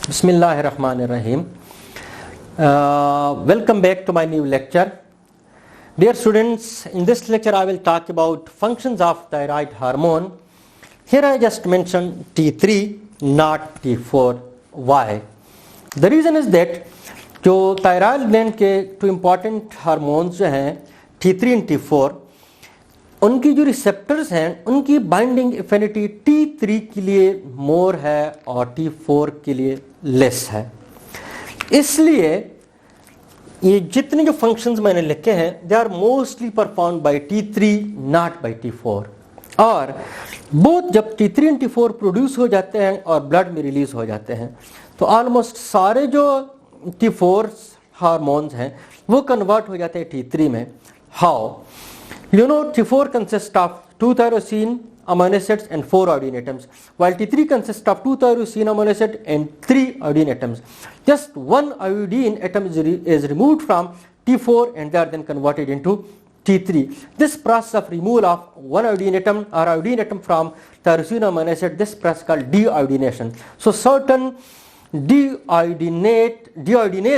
Bismillahirrahmanirrahim. Welcome back to my new lecture. Dear students, in this lecture I will talk about functions of thyroid hormone. Here I just mentioned T3, not T4. Why? The reason is that जो thyroid gland के two important hormones जो हैं T3 and T4, उनकी जो receptors हैं उनकी binding affinity T3 के लिए मोर है और T4 के लिए लेस है। इसलिए ये जितने जो फंक्शंस मैंने लिखे हैं they are mostly perform by T3 not by T4। और बोथ जब T3 एंड T4 प्रोड्यूस हो जाते हैं और ब्लड में रिलीज हो जाते हैं तो ऑलमोस्ट सारे जो T4 हार्मोन्स हैं वो कन्वर्ट हो जाते हैं T3 में। How? You know, T4 consists of 2 tyrosine amino acids and 4 iodine atoms, while T3 consists of 2 tyrosine amino acids and 3 iodine atoms. Just one iodine atom is removed from T4 and they are then converted into T3. This process of removal of one iodine atom or iodine atom from tyrosine amino acid, this process is called deiodination. So certain deiodenase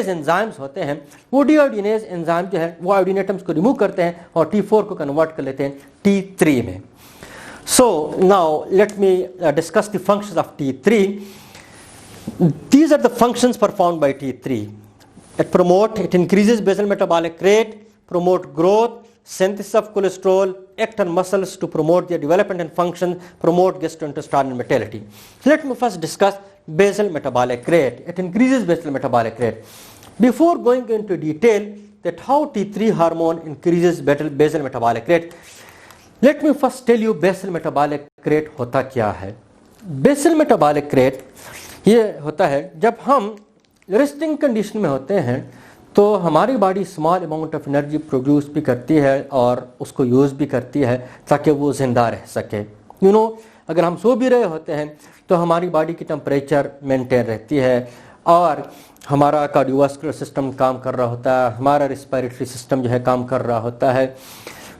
enzymes होते हैं, वो deiodenase enzyme जो है वो iodine atoms को remove करते हैं और T4 को कन्वर्ट कर लेते हैं T3 में। So now let me discuss the functions of T3. These are the functions performed by T3. It increases basal metabolic rate, promote growth, synthesis of cholesterol, act on muscles to promote their development and function, promote gastrointestinal motility. So let me first discuss basal metabolic rate. It increases basal metabolic rate. Before going into detail that how T3 hormone increases basal metabolic rate, let me first tell you basal metabolic rate होता क्या है। Basal metabolic rate ये होता है जब हम resting condition में होते हैं तो हमारी body small amount of energy produce भी करती है और उसको यूज़ भी करती है ताकि वो ज़िंदा रह सके। यू नो, अगर हम सो भी रहे होते हैं तो हमारी बॉडी की टेम्परेचर मेंटेन रहती है और हमारा कार्डियोवास्कुलर सिस्टम काम कर रहा होता है, हमारा रिस्पिरेटरी सिस्टम जो है काम कर रहा होता है।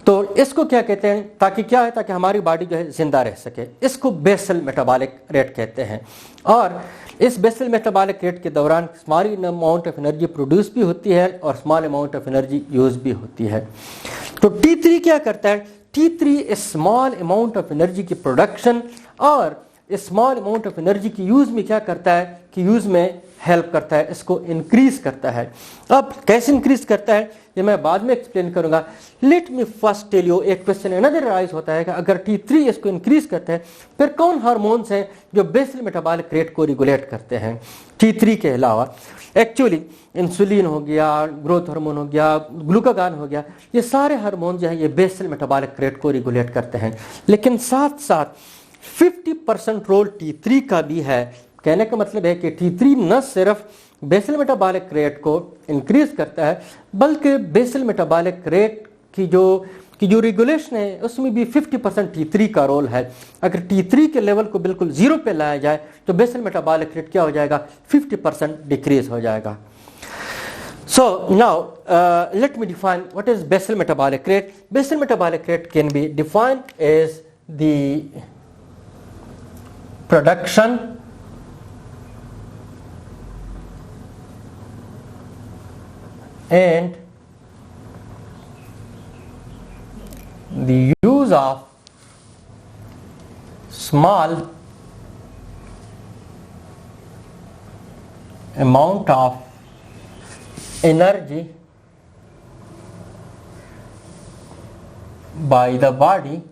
तो इसको क्या कहते हैं, ताकि क्या है, ताकि हमारी बॉडी जो है ज़िंदा रह सके। इसको बेसल मेटाबॉलिक रेट कहते हैं। और इस बेसल मेटाबॉलिक रेट के दौरान small amount of energy produce भी होती है और small amount of energy use भी होती है। तो T3 क्या करता है? T3 इस स्मॉल अमाउंट ऑफ एनर्जी की प्रोडक्शन और इस स्मॉल अमाउंट ऑफ एनर्जी की यूज़ में क्या करता है कि यूज़ में हेल्प करता है, इसको इंक्रीज करता है। अब कैसे इंक्रीज करता है ये मैं बाद में एक्सप्लेन करूंगा। Let me first tell you, एक क्वेश्चन अनदर राइज होता है कि अगर T3 इसको इंक्रीज करते हैं फिर कौन हार्मोन्स हैं जो बेसल मेटाबॉलिक रेट को रेगुलेट करते हैं T3 के अलावा? एक्चुअली इंसुलिन हो गया, ग्रोथ हार्मोन हो गया, ग्लूकागॉन हो गया, ये सारे हार्मोन जो हैं ये बेसल मेटाबॉलिक रेट को रेगुलेट करते हैं। लेकिन साथ साथ 50% रोल T3 का भी है। कहने का मतलब है कि T3 न सिर्फ बेसल मेटाबॉलिक रेट को इंक्रीज करता है बल्कि बेसल मेटाबॉलिक रेट की जो रेगुलेशन है उसमें भी 50% T3 का रोल है। अगर T3 के लेवल को बिल्कुल जीरो पे लाया जाए तो बेसल मेटाबॉलिक रेट क्या हो जाएगा? 50% डिक्रीज हो जाएगा। So now let me define what is basal metabolic rate. Basal metabolic rate can be defined as the production and the use of small amount of energy by the body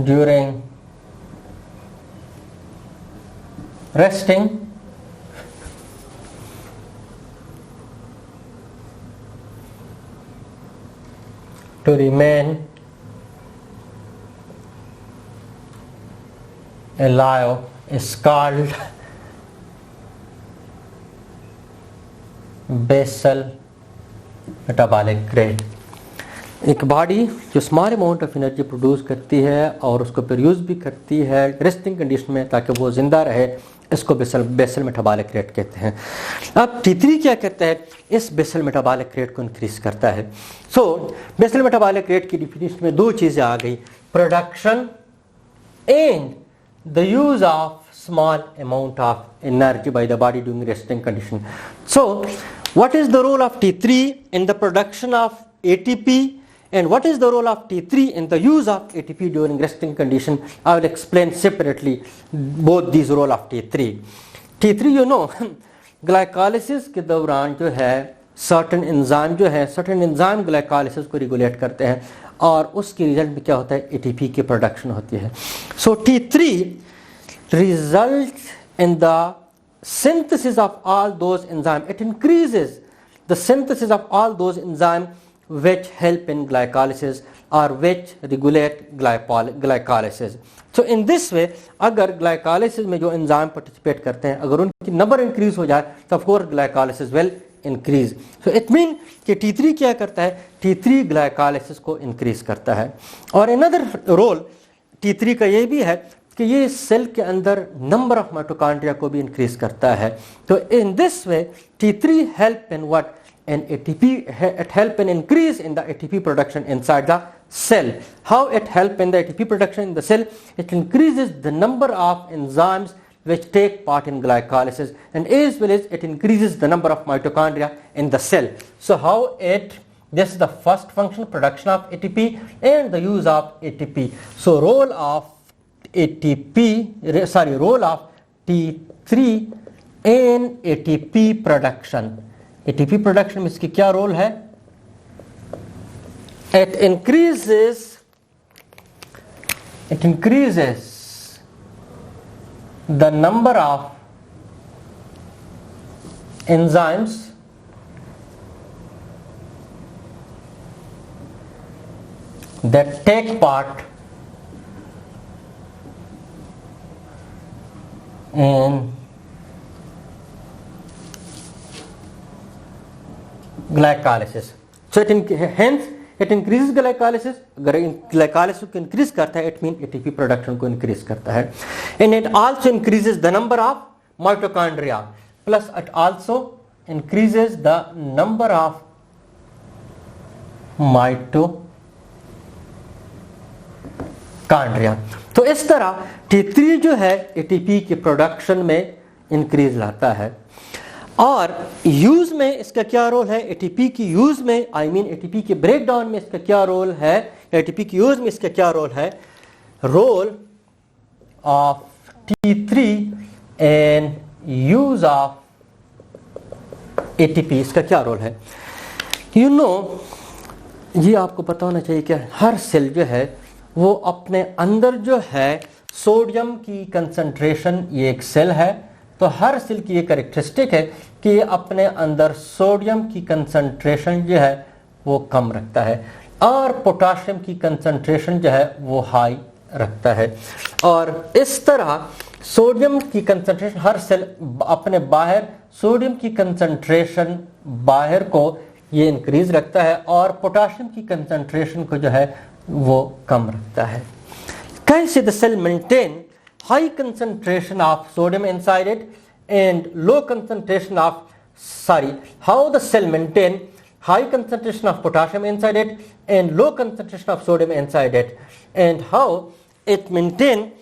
during resting to remain alive is called basal metabolic rate. एक body जो small amount of energy produce करती है और उसको produce भी करती है resting condition में ताकि वो ज़िंदा रहे इसको बेसल मेटाबॉलिक रेट कहते हैं। अब T3 क्या करता है, इस बेसल मेटाबॉलिक रेट को इंक्रीज करता है। सो बेसल मेटाबॉलिक रेट की डिफिनीशन में दो चीजें आ गई, production and the use of small amount of energy by the body during resting condition. So what is the role of T3 in the production of ATP and what is the role of T3 in the use of ATP during resting condition? I will explain separately both these role of T3. T3 you know glycolysis के दौरान जो है certain enzyme glycolysis को regulate करते हैं और उसके result में क्या होता है, ATP की प्रोडक्शन होती है। So T3 results in the synthesis of all those enzymes. It increases the synthesis of all those enzymes which help in glycolysis or which regulate glycolysis. So in this way, अगर glycolysis में जो enzyme participate करते हैं अगर उनकी number increase हो जाए तो of course glycolysis will increase. So it means कि T3 क्या करता है, T3 glycolysis को increase करता है। और another role T3 का ये भी है कि ये सेल के अंदर नंबर ऑफ माइटोकॉन्ड्रिया को भी इंक्रीज करता है। तो इन this way T3 help in what, in ATP, it help in increase in the ATP production inside the cell. How it help in the ATP production in the cell? It increases the number of enzymes which take part in glycolysis and as well as it increases the number of mitochondria in the cell. So how this is the first function, production of ATP and the use of ATP. So role of role of T3 in ATP production. ATP production में इसकी क्या role है? It increases the number of enzymes that take part in glycolysis. So hence it increases glycolysis. अगर glycolysis को increase करता है, it means ATP production को increase करता है. And it also increases the number of mitochondria. Plus it also increases the number of mitochondria. तो इस तरह T3 जो है ATP की प्रोडक्शन में इंक्रीज लाता है। और यूज में इसका क्या रोल है, ATP की यूज में, ATP के ब्रेकडाउन में इसका क्या रोल है, ATP की यूज में इसका क्या रोल है, role of T3 in use of ATP, इसका क्या रोल है। ये आपको पता होना चाहिए कि हर सेल जो है वो अपने अंदर जो है सोडियम की कंसंट्रेशन, ये एक सेल है तो हर सेल की ये कैरेक्टरिस्टिक है कि ये अपने अंदर सोडियम की कंसंट्रेशन जो है वो कम रखता है और पोटाशियम की कंसंट्रेशन जो है वो हाई रखता है। और इस तरह सोडियम की कंसंट्रेशन हर सेल अपने बाहर सोडियम की कंसंट्रेशन बाहर को ये इंक्रीज रखता है और पोटाशियम की कंसंट्रेशन को जो है वो कम रखता है। कैसे the cell maintain high concentration of sodium inside it and low concentration of how the cell maintain high concentration of potassium inside it and low concentration of sodium inside it, and how it maintain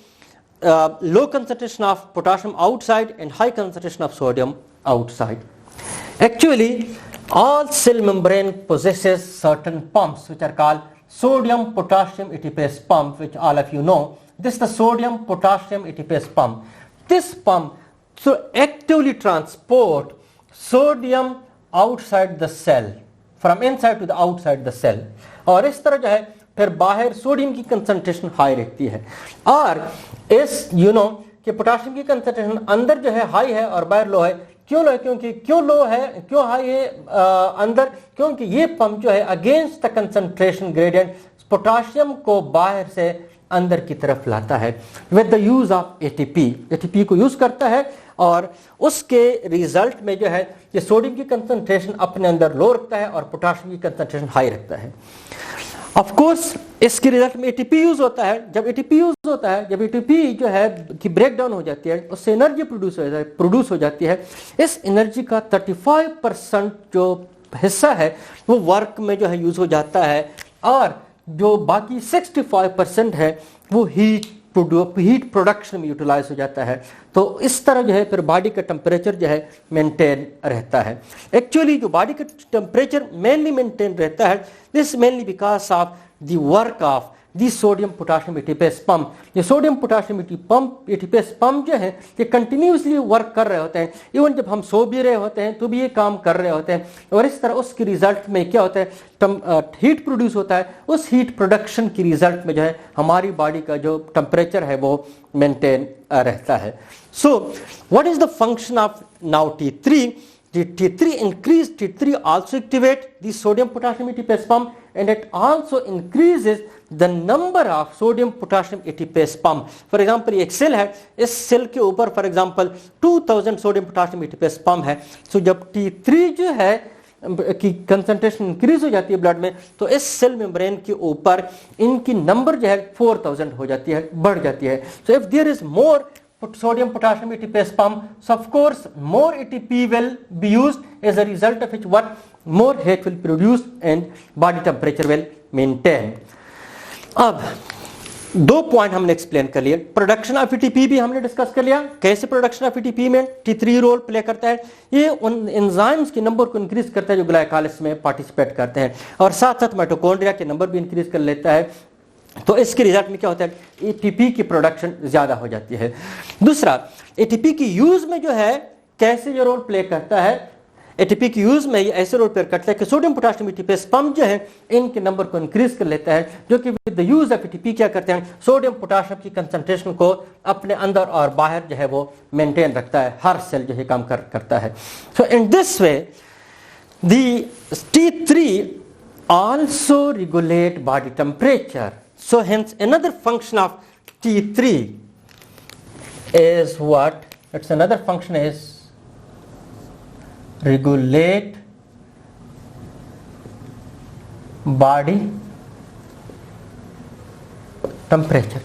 low concentration of potassium outside and high concentration of sodium outside. Actually all cell membrane possesses certain pumps which are called sodium potassium ATPase pump, which all of you know. This is the sodium potassium ATPase pump. This pump so actively transport sodium outside the cell, from inside to the outside the cell. और इस तरह जो है फिर बाहर sodium की concentration high रहती है। और इस कि पोटाशियम की कंसंट्रेशन अंदर जो है हाई है और बाहर लो है। क्यों लो है? क्यों लो है, क्यों हाई है अंदर? क्योंकि ये पंप जो है against the concentration gradient potassium को बाहर से अंदर की तरफ लाता है with the use of ATP को यूज करता है और उसके रिजल्ट में जो है ये सोडियम की कंसंट्रेशन अपने अंदर लो रखता है और पोटाशियम की कंसंट्रेशन हाई रखता है। ऑफ कोर्स इसके रिजल्ट में एटीपी यूज होता है। जब एटीपी यूज होता है, जब एटीपी जो है की ब्रेक डाउन हो जाती है, उससे एनर्जी प्रोड्यूस हो जाती है। इस एनर्जी का 35% जो हिस्सा है वो वर्क में जो है यूज हो जाता है, और जो बाकी 65% है वो हीट प्रोडक्शन में यूटिलाइज हो जाता है। तो इस तरह जो है फिर बॉडी का टेम्परेचर जो है मेंटेन रहता है। एक्चुअली जो बॉडी का टेम्परेचर मेनली मेंटेन रहता है, this mainly because of the work of the sodium potassium ATPase pump. ये सोडियम पोटाशियम एटीपेस पंप जो है ये कंटिन्यूसली वर्क कर रहे होते हैं। इवन जब हम सो भी रहे होते हैं तो भी ये काम कर रहे होते हैं, और इस तरह उसके रिजल्ट में क्या होता है, हीट प्रोड्यूस होता है। उस हीट प्रोडक्शन की रिजल्ट में जो है हमारी बॉडी का जो टेम्परेचर है वो मेंटेन रहता है। So what is the function of now T3? T3 increase, T3 also activate the sodium potassium ATPase pump, and it also increases the number of sodium potassium ATPase pump. For example, ये एक cell है, इस cell के ऊपर for example 2000 sodium potassium ATPase pump है। सो जब T3 जो है की कंसंट्रेशन इंक्रीज हो जाती है ब्लड में, तो इस सेल मेम्ब्रेन के ऊपर इनकी नंबर जो है 4000 हो जाती है, बढ़ जाती है। So if there is more sodium potassium ATPase pump, so of course more ATP will be used, as a result of which what more heat will produce and body temperature will maintain. अब दो point हमने explain कर लिए। Production of ATP भी हमने discuss कर लिया, कैसे प्रोडक्शन ऑफ एटीपी में T3 रोल प्ले करता है। ये उन एंजाइम्स के नंबर को इंक्रीज करता है जो ग्लाइकोलाइसिस में पार्टिसिपेट करते हैं, और साथ साथ माइटोकॉन्ड्रिया के नंबर भी इंक्रीज कर लेता है। तो इसके रिजल्ट में क्या होता है, एटीपी की प्रोडक्शन ज्यादा हो जाती है। दूसरा, एटीपी की यूज में जो है कैसे ये रोल प्ले करता है, एटीपी की यूज में ये ऐसे रोल प्ले करता है कि सोडियम पोटाशियम एटीपेस पंप जो है इनके नंबर को इंक्रीज कर लेता है, जो कि with the use of ATP क्या करते हैं, सोडियम पोटाशियम की कंसंट्रेशन को अपने अंदर और बाहर जो है वो मेंटेन रखता है। हर सेल जो है काम करता है। So in this way the T3 also regulate body temperature. So hence another function of T3 is what? Its another function is regulate body temperature.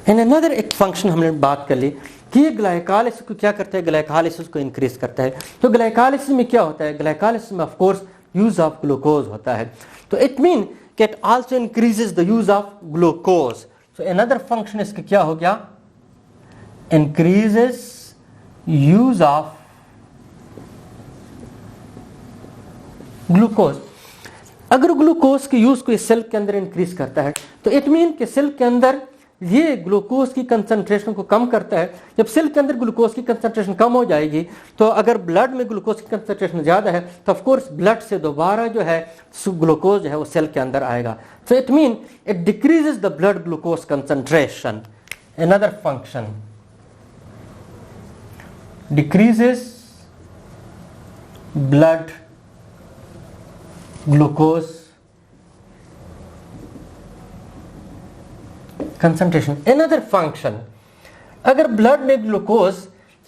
And another एक फंक्शन हमने बात कर ली कि ग्लाइकोलाइसिस को क्या करता है, ग्लाइकोलाइसिस को इंक्रीज करता है। तो ग्लाइकोलाइसिस में क्या होता है, ग्लाइकोलाइसिस में of course use of glucose होता है। तो it mean it also increases the use of glucose. So another function इसका क्या हो गया, increases use of glucose. अगर ग्लूकोज के यूज को इस सेल के अंदर इंक्रीज करता है तो इट मीन कि सेल के अंदर ये ग्लूकोज की कंसंट्रेशन को कम करता है। जब सेल के अंदर ग्लूकोज की कंसंट्रेशन कम हो जाएगी, तो अगर ब्लड में ग्लूकोज की कंसंट्रेशन ज्यादा है तो ऑफ कोर्स ब्लड से दोबारा जो है ग्लूकोज है वो सेल के अंदर आएगा। So it mean it decreases the blood glucose concentration. Another function, decreases blood glucose concentration. Another function, अगर ब्लड में ग्लूकोज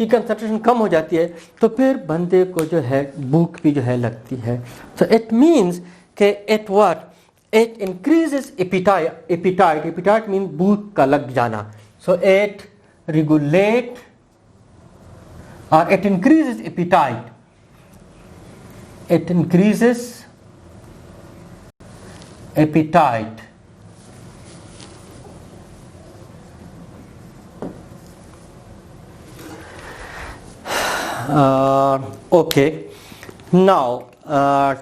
की कंसंट्रेशन कम हो जाती है तो फिर बंदे को जो है भूख भी जो है लगती है। सो इट मीन्स कि it what, it increases appetite. Appetite mean भूख का लग जाना। सो इट रेगुलेट और it increases appetite. It increases appetite. Okay, now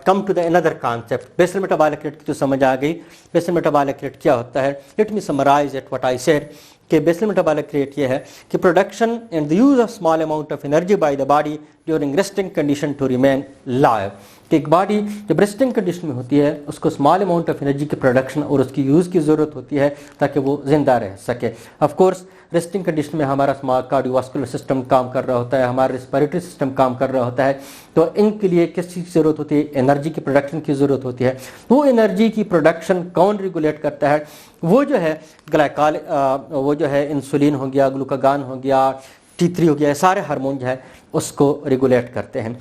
come to the another concept, basal metabolic rate की तो समझ आ गई। basal metabolic rate क्या होता है, let me summarize it what I said कि basal metabolic rate ये है कि production and the use of small amount of energy by the body during resting condition to remain alive। कि एक body जब रेस्टिंग कंडीशन में होती है उसको स्मॉल अमाउंट ऑफ एनर्जी की प्रोडक्शन और उसकी यूज़ की ज़रूरत होती है ताकि वो जिंदा रह सके। ऑफ कोर्स रेस्टिंग कंडीशन में हमारा कार्डियोवास्कुलर सिस्टम काम कर रहा होता है, हमारा रेस्पिरेटरी सिस्टम काम कर रहा होता है। तो इनके लिए किस चीज़ की ज़रूरत होती है, एनर्जी की प्रोडक्शन की ज़रूरत होती है। वो एनर्जी की प्रोडक्शन कौन रेगुलेट करता है, वो जो है वो जो है इंसुलिन हो गया, ग्लूकागॉन हो गया, T3 हो गया, सारे हार्मोन जो है उसको रेगुलेट करते हैं।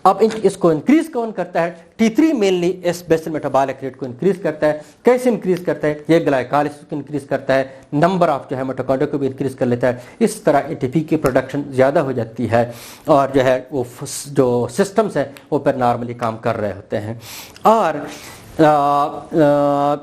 अब इसको इंक्रीज कौन करता है? T3 मेनली इस बेसल मेटाबॉलिक रेट को इंक्रीज करता है। कैसे इंक्रीज करता है? ये ग्लाइकोलाइसिस को इंक्रीज करता है, नंबर ऑफ जो है मिटोकॉन्ड्रिया को भी इंक्रीज कर लेता है। इस तरह एटीपी की प्रोडक्शन ज़्यादा हो जाती है और जो है वो जो सिस्टम्स है वो पर नॉर्मली काम कर रहे होते हैं। और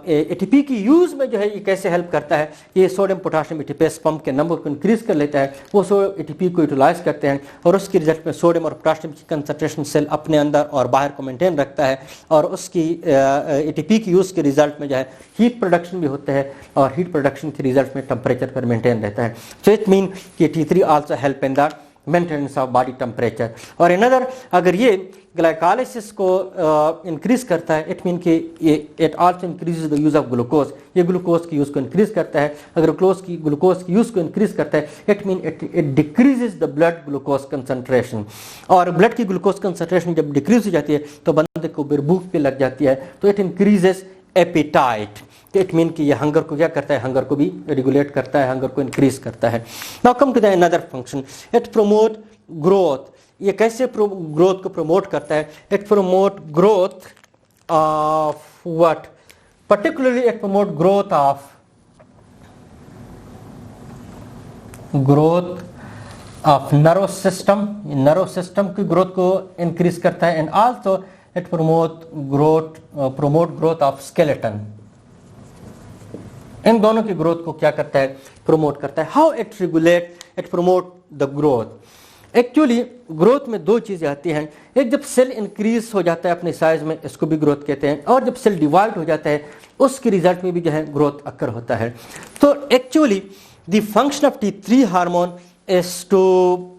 एटीपी की यूज़ में जो है ये कैसे हेल्प करता है? ये सोडियम पोटाशियम एटीपेस पंप के नंबर को इंक्रीज कर लेता है, वो एटीपी को यूटिलाइज करते हैं और उसके रिजल्ट में सोडियम और पोटाशियम की कंसंट्रेशन सेल अपने अंदर और बाहर को मेंटेन रखता है और उसकी एटीपी की यूज़ के रिजल्ट में जो है हीट प्रोडक्शन भी होता है और हीट प्रोडक्शन के रिजल्ट में टेम्परेचर पर मेंटेन रहता है। सो इट मीन कि T3 also help in the maintenance of body temperature. और अनदर, अगर ये ग्लाइकोलाइसिस को इंक्रीज करता है, इट मीन कि it also increases the use of glucose, ये ग्लूकोज की यूज को इंक्रीज करता है। अगर ग्लूकोज की यूज को इंक्रीज करता है, it mean it decreases the blood glucose concentration, और ब्लड की ग्लूकोज कंसंट्रेशन जब डिक्रीज हो जाती है तो बंदे को फिर भूख पे लग जाती है, तो इट इंक्रीजेस एपिटाइट। तो इट मीन कि ये हंगर को क्या करता है? हंगर को भी रेगुलेट करता है, हंगर को इंक्रीज करता है। Now come to the another function, it promote growth. ये कैसे ग्रोथ को प्रमोट करता है? It promote growth of what? Particularly it promote growth of nerve system की ग्रोथ को इंक्रीज करता है, and also it promote growth of skeleton. इन दोनों की ग्रोथ को क्या करता है? प्रमोट करता है। How it regulate, it promote the growth. Actually growth में दो चीज़ें आती हैं, एक जब सेल इंक्रीज हो जाता है अपने साइज में, इसको भी ग्रोथ कहते हैं, और जब सेल डिवाइड हो जाता है उसके रिजल्ट में भी जो है ग्रोथ अक्कर होता है। तो actually the function of T3 hormone is to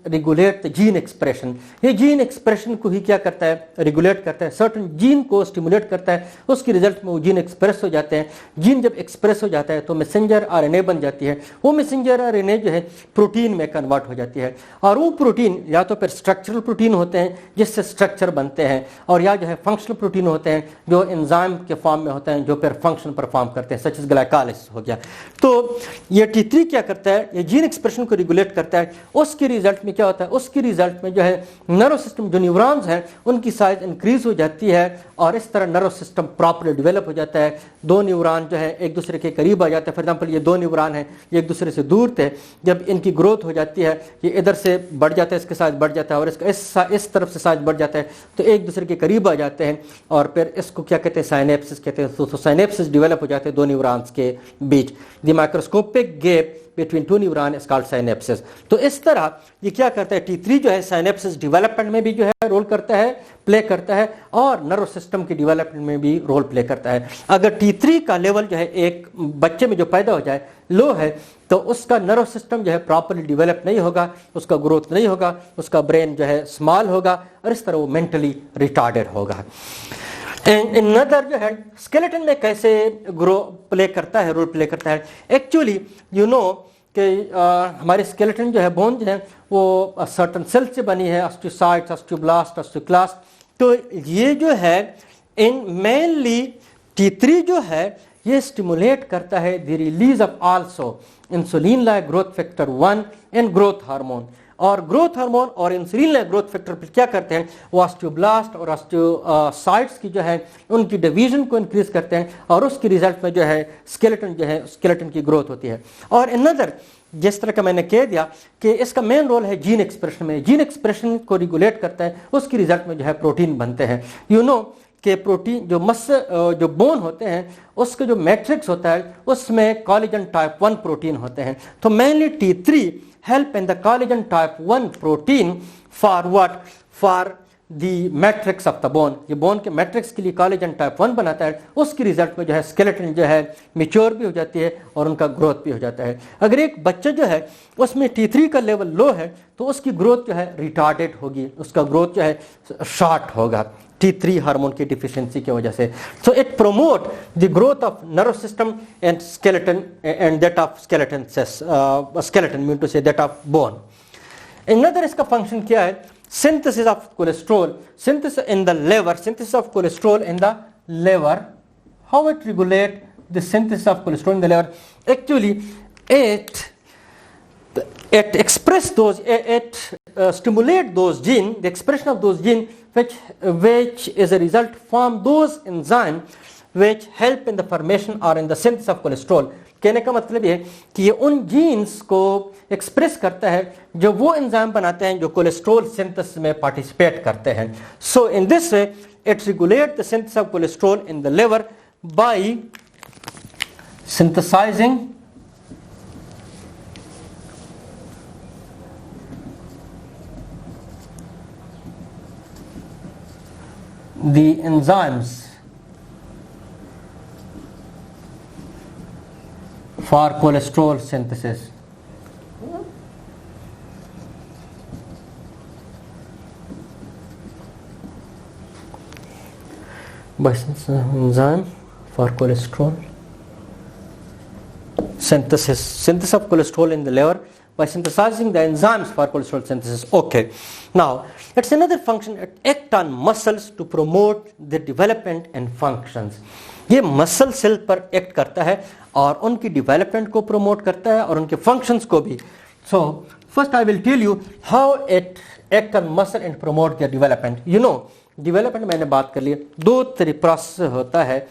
regulate the gene expression। ये जीन एक्सप्रेशन को ही क्या करता है? रेगुलेट करता है, सर्टन जीन को स्टिमुलेट करता है, उसके रिजल्ट में वो जीन एक्सप्रेस हो जाते हैं। जीन जब एक्सप्रेस हो जाता है तो मैसेंजर आरएनए बन जाती है, वो मैसेंजर आरएनए जो है प्रोटीन में कन्वर्ट हो जाती है, और वो प्रोटीन या तो फिर स्ट्रक्चरल प्रोटीन होते हैं जिससे स्ट्रक्चर बनते हैं, और या जो है फंक्शनल प्रोटीन होते हैं जो एंजाइम के फॉर्म में होते हैं जो फिर फंक्शन परफॉर्म करते हैं, सच एज ग्लाइकोलाइसिस हो गया। तो ये T3 क्या करता है? ये जीन एक्सप्रेशन को रेगुलेट करता है। उसके रिजल्ट में क्या होता है? उसके रिजल्ट में जो है नर्व सिस्टम, जो न्यूरॉन्स हैं उनकी साइज इंक्रीज हो जाती है और इस तरह नर्व सिस्टम प्रॉपर्ली डेवलप हो जाता है। दो न्यूरॉन जो है एक दूसरे के करीब आ जाते हैं। फॉर एग्जांपल ये दो न्यूरॉन हैं, ये एक दूसरे से दूर थे, जब इनकी ग्रोथ हो जाती है ये इधर से बढ़ जाता है, इसके साइज बढ़ जाता है, और इसका इस तरफ से साइज बढ़ जाता है, तो एक दूसरे के करीब आ जाते हैं और फिर इसको क्या कहते हैं? साइनेप्सिस कहते हैं। तो साइनेप्सिस डेवलप हो जाते हैं दो न्यूरॉन्स के बीच। The microscopic gap between two neuron is called synapsis. तो इस तरह ये क्या करता है? T3 जो है साइनेप्सिस डेवलपमेंट में भी जो है रोल करता है, प्ले करता है, और नर्व सिस्टम की डेवलपमेंट में भी रोल प्ले करता है। अगर T3 का लेवल जो है एक बच्चे में जो पैदा हो जाए लो है, तो उसका नर्व सिस्टम जो है प्रॉपर्ली डेवलप नहीं होगा, उसका ग्रोथ नहीं होगा, उसका ब्रेन जो है स्मॉल होगा, और इस तरह वो मेंटली रिटार्डेड होगा। नदर जो है स्केलेटन में कैसे रोल प्ले करता है? एक्चुअली यू नो कि हमारे स्केलेटन जो है, बोन जो है वो सर्टन सेल से बनी है, ऑस्टियोसाइट्स, ऑस्टियोब्लास्ट, ऑस्टियोक्लास्ट। तो ये जो है इन मेनली T3 जो है ये स्टिमुलेट करता है the release of also insulin like growth factor 1 and growth hormone. और ग्रोथ हार्मोन और इंसुलिन लाइक ग्रोथ फैक्टर पर क्या करते हैं? वो ऑस्टियोब्लास्ट और ऑस्टियोसाइट्स की जो है उनकी डिवीजन को इंक्रीज करते हैं, और उसके रिजल्ट में जो है स्केलेटन की ग्रोथ होती है। और अनदर, जिस तरह का मैंने कह दिया कि इसका मेन रोल है जीन एक्सप्रेशन में, जीन एक्सप्रेशन को रेगुलेट करता है, उसके रिजल्ट में जो है प्रोटीन बनते हैं। यू नो कि प्रोटीन जो बोन होते हैं उसका जो मैट्रिक्स होता है उसमें कोलेजन टाइप 1 प्रोटीन होते हैं। तो mainly T3 help in the collagen type 1 protein for what? For the matrix of the bone। ये बोन के मैट्रिक्स के लिए कोलेजन टाइप 1 बनाता है, उसके रिजल्ट में जो है स्केलेटन जो है मैच्योर भी हो जाती है और उनका ग्रोथ भी हो जाता है। अगर एक बच्चा जो है उसमें T3 का लेवल लो है तो उसकी ग्रोथ जो है रिटार्डेड होगी, उसका ग्रोथ जो है शॉर्ट होगा T3 हार्मोन की डिफिशियंसी की वजह से। So it promote the growth of nerve system and skeleton and that of skeleton mean to say that of bone. Another इसका फंक्शन क्या है? Synthesis of cholesterol, synthesis in the liver, synthesis of cholesterol in the liver. How it regulate the synthesis of cholesterol in the liver? Actually it it express those, it stimulate those gene, the expression of those gene which is a result form those enzyme which help in the formation or in the synthesis of cholesterol. कहने का मतलब ये कि ये उन jeans को express करता है जो वो एंजाइम बनाते हैं जो कोलेस्ट्रॉल सिंथेसिस में पार्टिसिपेट करते हैं. So in this way it regulate the synthesis of cholesterol in the liver by synthesizing the enzymes for cholesterol synthesis. By enzyme for cholesterol synthesis of cholesterol in the liver by synthesizing the enzymes for cholesterol synthesis. Okay, now it's another function, it act on muscles to promote the development and functions. ये muscle cell पर act करता है और उनकी development को promote करता है और उनके फंक्शंस को भी. So first I will tell you how it act on muscle and promote their development. You know development मैंने बात कर ली, दो प्रोसेस होता है,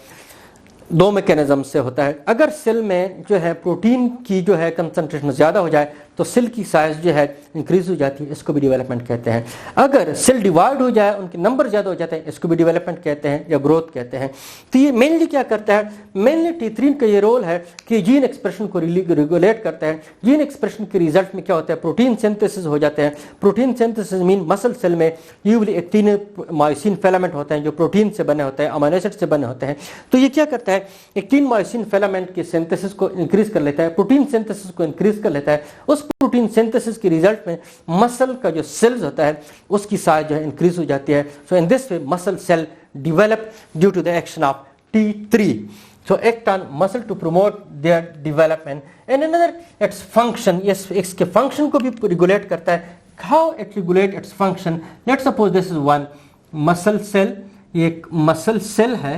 दो मैकेनिज्म से होता है. अगर सेल में जो है प्रोटीन की जो है कंसंट्रेशन ज़्यादा हो जाए तो सेल की साइज जो है इंक्रीज हो जाती है, इसको भी डेवलपमेंट कहते हैं. अगर सेल डिवाइड हो जाए, उनके नंबर ज़्यादा हो जाते हैं, इसको भी डेवलपमेंट कहते हैं या ग्रोथ कहते हैं. तो ये मेनली क्या करता है, मेनली T3 का ये रोल है कि जीन एक्सप्रेशन को रेगुलेट करता है. जीन एक्सप्रेशन के रिजल्ट में क्या होता है, प्रोटीन सिंथेसिस हो जाते हैं. Protein synthesis mean muscle cell में यूजुअली एक्टिन मायोसिन फिलामेंट होते हैं जो प्रोटीन से बने होते हैं, अमीनो एसिड से बने होते हैं. तो ये क्या करता है, एक्टिन मायोसिन फिलामेंट के सिंथेसिस को इंक्रीज कर लेता है, प्रोटीन सिंथेसिस को इंक्रीज कर लेता है. उस प्रोटीन सिंथेसिस के रिजल्ट में मसल का जो सेल्स होता है उसकी साइज जो है इंक्रीज हो जाती है. So in this way muscle cell develop due to the action of T3. So act on muscle to promote their development. And another its function, yes, इसके function को भी regulate करता है. How it regulate its function? Let's suppose this is one muscle cell, ये एक muscle cell है,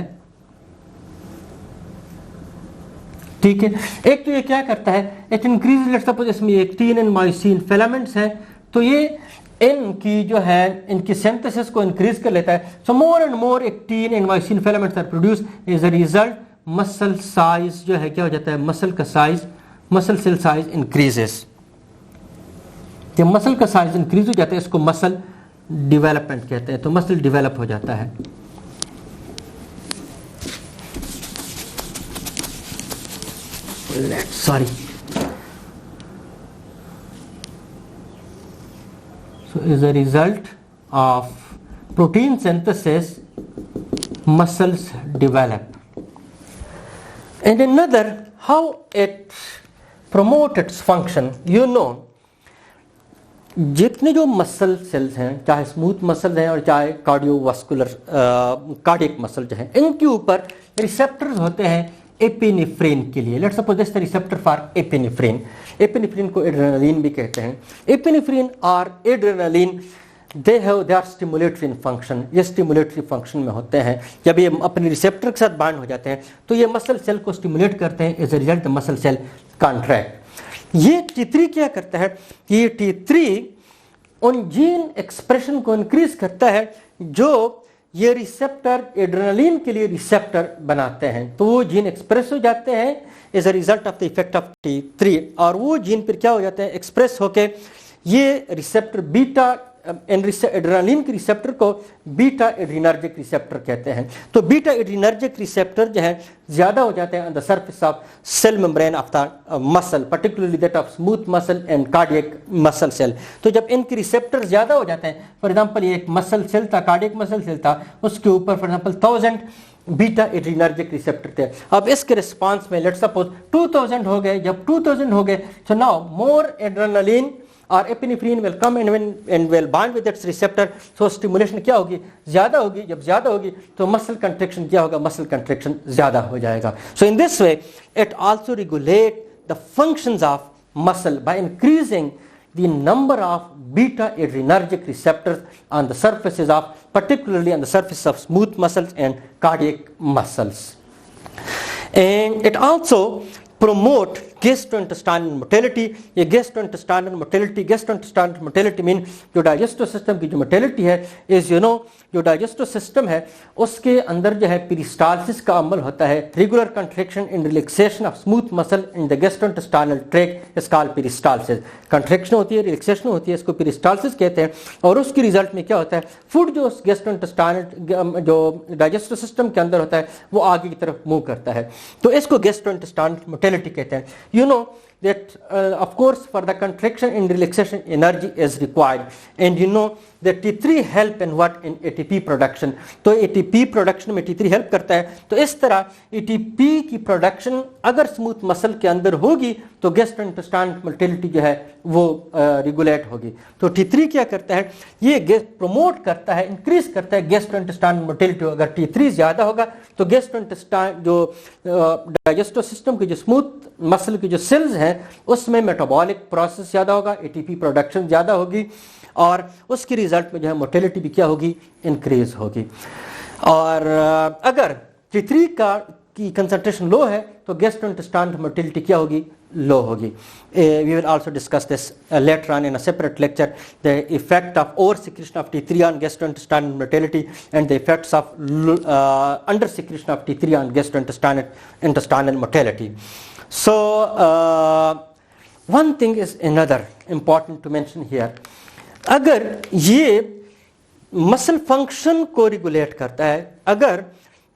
ठीक है. एक तो ये क्या करता है, इट इंक्रीज, लेट्स सपोज इसमें एक्टिन एंड मायोसिन फिलामेंट्स हैं, तो ये इनकी जो है इनकी सिंथेसिस को इंक्रीज कर लेता है. So more and more actin and myosin filaments are produce. As a result muscle size जो है क्या हो जाता है, मसल का size, muscle cell size increases. जब मसल का साइज इंक्रीज हो जाता है इसको मसल डेवलपमेंट कहते हैं. तो मसल डेवलप हो जाता है. Sorry. So as a result of protein synthesis, muscles develop. And another, how it promotes its function. You know, जितने जो मसल सेल्स हैं, चाहे स्मूथ मसल हैं और चाहे कार्डियोवास्कुलर कार्डियक मसल जो हैं, इनके ऊपर रिसेप्टर्स होते हैं एपिनेफ्रिन के लिए. Let's suppose this the receptor for epinephrine. Epinephrine को एड्रेनालिन भी कहते हैं. एपिनेफ्रिन और adrenaline they are stimulatory in function. ये स्टिमुलेटरी फंक्शन में होते हैं. जब ये अपने रिसेप्टर के साथ बाइंड हो जाते हैं तो ये मसल सेल को स्टिमुलेट करते हैं. As a result the muscle cell contract. ये T3 क्या करता है कि ये T3 उन जीन एक्सप्रेशन को इंक्रीज करता है जो ये रिसेप्टर एड्रेनालिन के लिए रिसेप्टर बनाते हैं. तो वो जीन एक्सप्रेस हो जाते हैं as a result of the effect of T3. और वो जीन फिर क्या हो जाते हैं, एक्सप्रेस होके ये रिसेप्टर बीटा एड्रेनालिन के रिसेप्टर को बीटा एड्रीनर्जिक रिसेप्टर कहते हैं. तो बीटा एड्रीनर्जिक रिसेप्टर जो है ज्यादा हो जाते हैं on the surface of cell membrane of the muscle, particularly that of smooth muscle and cardiac muscle cell. तो जब इनके रिसेप्टर ज्यादा हो जाते हैं, फॉर एग्जांपल ये एक मसल सेल था, कार्डियक मसल सेल था, उसके ऊपर for example 1000 beta adrenergic receptor थे. अब इसके रिस्पांस में लेट्स सपोज 2000 हो गए. जब 2000 हो गए so now more adrenaline और epinephrine will come and will bind with its receptor. so stimulation क्या होगी, ज्यादा होगी. जब ज्यादा होगी तो मसल कंट्रैक्शन क्या होगा, मसल कंट्रैक्शन ज्यादा हो जाएगा. so in this way it also regulate the functions of muscle by increasing the number of beta adrenergic receptors on the surfaces of, particularly on the surface of smooth muscles and cardiac muscles. And it also promote gastrointestinal motility. ये gastrointestinal motility mean जो digestive system की जो motility है is जो digestive system है उसके अंदर जो है पेरिस्टालसिस का अमल होता है। Regular contraction and relaxation of smooth muscle in the gastrointestinal tract is called peristalsis. Contraction होती है, रिलैक्सेशन होती है, इसको पेरिस्टालसिस कहते हैं। और उसके रिजल्ट में क्या होता है, फूड जो गैस्ट्रोइंटेस्टाइनल जो डाइजेस्टिव सिस्टम के अंदर होता है वो आगे की तरफ मूव करता है, तो इसको गैस्ट्रोइंटेस्टाइनल मोटिलिटी कहते हैं। You know that of course for the contraction and relaxation energy is required, and you know that T3 help in what in ATP production। तो ATP प्रोडक्शन में T3 हेल्प करता है। तो इस तरह ATP की प्रोडक्शन अगर स्मूथ मसल के अंदर होगी तो गैस्ट्रोइंटेस्टाइनल मोटिलिटी जो है वो रेगुलेट होगी। तो T3 क्या करता है, ये प्रमोट करता है, इंक्रीज करता है गैस्ट्रोइंटेस्टाइनल मोटिलिटी। अगर T3 ज्यादा होगा तो गैस्ट्रोइंटेस्टाइन जो डाइजेस्टिव सिस्टम की जो स्मूथ मसल की जो सेल्स हैं उसमें मेटाबॉलिक प्रोसेस ज्यादा होगा, ATP प्रोडक्शन ज्यादा होगी और उसके रिजल्ट में जो है मोटिलिटी भी क्या होगी, इंक्रीज होगी। और अगर T3 की कंसंट्रेशन लो है तो गैस्ट्रोइंटेस्टाइनल मोटिलिटी क्या होगी, लो होगी। We will also discuss this later on in a separate lecture, the effect of over secretion of T3 on gastrointestinal motility and the effects of under secretion of T3 on gastrointestinal motility. So one thing is another important to mention here, अगर ये muscle function को regulate करता है, अगर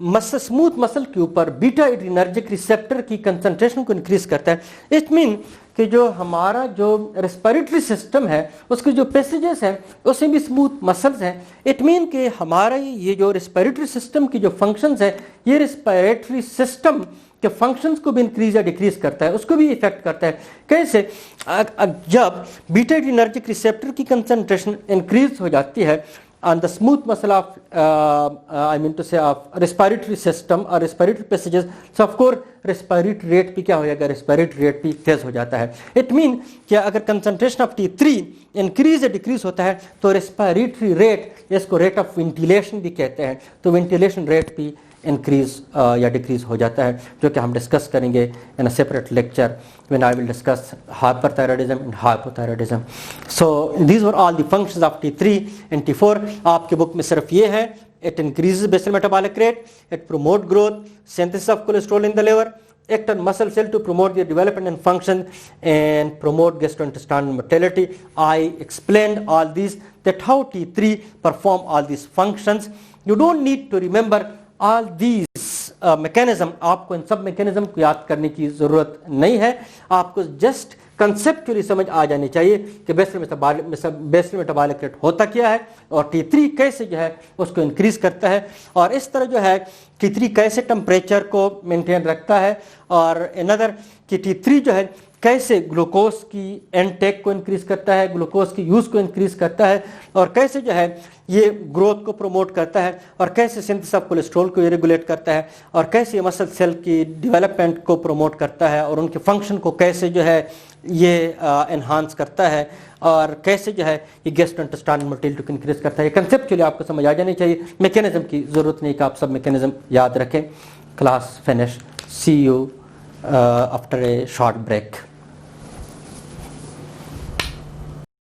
muscle smooth muscle के ऊपर beta adrenergic receptor की concentration को इंक्रीज करता है, इट मीन कि जो हमारा जो रेस्पिरेटरी सिस्टम है उसके जो पैसेजेस हैं उसमें भी स्मूथ मसल्स हैं। इट मीन कि हमारा ये जो रेस्पिरेटरी सिस्टम की जो फंक्शंस है ये रेस्पिरेटरी सिस्टम के फंक्शंस को भी इंक्रीज या डिक्रीज करता है, उसको भी इफेक्ट करता है। कैसे, जब बीटा एड्रीनर्जिक रिसेप्टर की कंसंट्रेशन इंक्रीज हो जाती है on the smooth muscle of I mean to say of respiratory system or respiratory passages, so of course respiratory rate भी क्या हो जाएगा, respiratory rate भी तेज हो जाता है। It mean कि अगर concentration of T3 increase या decrease होता है तो respiratory rate, इसको rate of ventilation भी कहते हैं, तो ventilation rate भी इंक्रीज या डिक्रीज हो जाता है, जो कि हम डिस्कस करेंगे in a separate lecture when I will discuss hyperthyroidism and hypothyroidism. So these were all the functions of T3 and T4। आपके बुक में सिर्फ ये है, it increases basal metabolic rate, it promote growth, synthesis of cholesterol in the liver, act on muscle cell to promote their development and function and promote gastrointestinal motility. I explained all these, that how T3 perform all these functions. You don't need to remember all these mechanism, आपको इन सब mechanism को याद करने की जरूरत नहीं है, आपको जस्ट कंसेप्चुअली समझ आ जानी चाहिए कि बेसल मेटाबॉलिक रेट होता क्या है और T3 कैसे जो है उसको इंक्रीज करता है, और इस तरह जो है T3 कैसे टेम्परेचर को मेंटेन रखता है, और अनदर कि T3 जो है कैसे ग्लूकोज की इनटेक को इंक्रीज करता है, ग्लूकोज की यूज को इंक्रीज करता है, और कैसे जो है ये ग्रोथ को प्रमोट करता है, और कैसे सिंथेसिस ऑफ कोलेस्ट्रॉल को ये रेगुलेट करता है, और कैसे मसल सेल की डेवलपमेंट को प्रमोट करता है, और उनके फंक्शन को कैसे जो है ये एनहांस करता है, और कैसे जो है ये गैस्ट्रोइंटेस्टाइनल मोटिलिटी को इंक्रीज करता है। ये कंसेप्चुअली आपको समझ आ जानी चाहिए, मैकेनिज्म की जरूरत नहीं कि आप सब मैकेनिज्म याद रखें। Class finish, see you after a short break.